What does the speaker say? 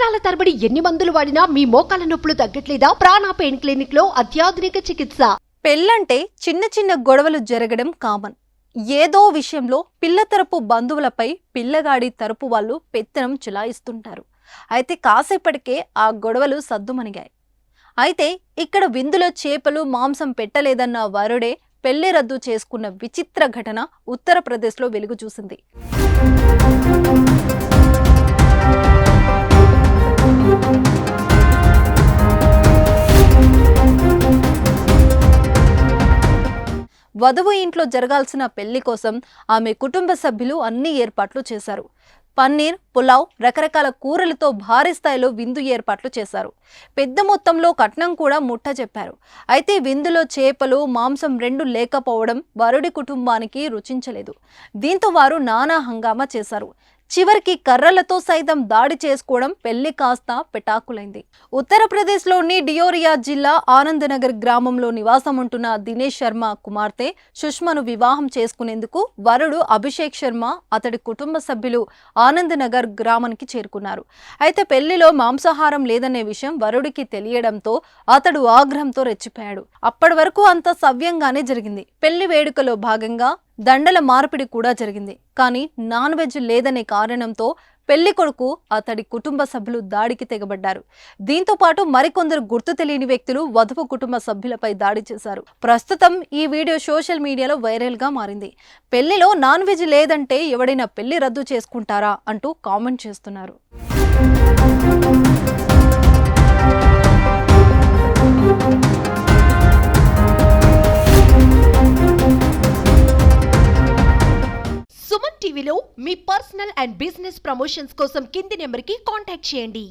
సంవత్సరాల తరబడి ఎన్ని మందులు వాడినా మీ మోకాల నొప్పులు తగ్గట్లేదా? ప్రాణ పెయిన్ క్లినిక్ లో అత్యాధునిక చికిత్స. పెళ్ళంటే చిన్న చిన్న గొడవలు జరగడం కామన్. ఏదో విషయంలో పిల్ల తరపు బంధువులపై పిల్లగాడి తరపు వాళ్ళు పెత్తనం చెలాయిస్తుంటారు. అయితే కాసేపటికే ఆ గొడవలు సద్దుమణిగాయి. అయితే ఇక్కడ విందులో చేపలు మాంసం పెట్టలేదన్న వరుడే పెళ్లి రద్దు చేసుకున్న విచిత్ర ఘటన ఉత్తరప్రదేశ్లో వెలుగు చూసింది. వధువు ఇంట్లో జరగాల్సిన పెళ్లి కోసం ఆమె కుటుంబ సభ్యులు అన్ని ఏర్పాట్లు చేశారు. పన్నీర్, పులావ్, రకరకాల కూరలతో భారీ స్థాయిలో విందు ఏర్పాట్లు చేశారు. పెద్ద మొత్తంలో కట్నం కూడా ముట్ట చెప్పారు. అయితే విందులో చేపలు, మాంసం రెండు లేకపోవడం వరుడి కుటుంబానికి రుచించలేదు. దీంతో వారు నానా హంగామా చేశారు. చివరికి కర్రలతో సైతం దాడి చేసుకోవడం పెళ్లి కాస్త పెటాకులైంది. ఉత్తరప్రదేశ్లోని డియోరియా జిల్లా ఆనందనగర్ గ్రామంలో నివాసం ఉంటున్న దినేష్ శర్మ కుమార్తె సుష్మను వివాహం చేసుకునేందుకు వరుడు అభిషేక్ శర్మ, అతడి కుటుంబ సభ్యులు ఆనందనగర్ గ్రామానికి చేరుకున్నారు. అయితే పెళ్లిలో మాంసాహారం లేదనే విషయం వరుడికి తెలియడంతో అతడు ఆగ్రహంతో రెచ్చిపోయాడు. అప్పటి వరకు అంతా సవ్యంగానే జరిగింది. పెళ్లి వేడుకలో భాగంగా దండల మార్పిడి కూడా జరిగింది. కానీ నాన్ వెజ్ లేదనే కారణంతో పెళ్లి కొడుకు, అతడి కుటుంబ సభ్యులు దాడికి తెగబడ్డారు. దీంతో పాటు మరికొందరు గుర్తు తెలియని వ్యక్తులు వధువు కుటుంబ సభ్యులపై దాడి చేశారు. ప్రస్తుతం ఈ వీడియో సోషల్ మీడియాలో వైరల్ గా మారింది. పెళ్లిలో నాన్ వెజ్ లేదంటే ఎవడైనా పెళ్లి రద్దు చేసుకుంటారా అంటూ కామెంట్ చేస్తున్నారు. సుమన్ టీవీలో మీ పర్సనల్ అండ్ బిజినెస్ ప్రమోషన్స్ కోసం కింది నెంబర్కి కాంటాక్ట్ చేయండి.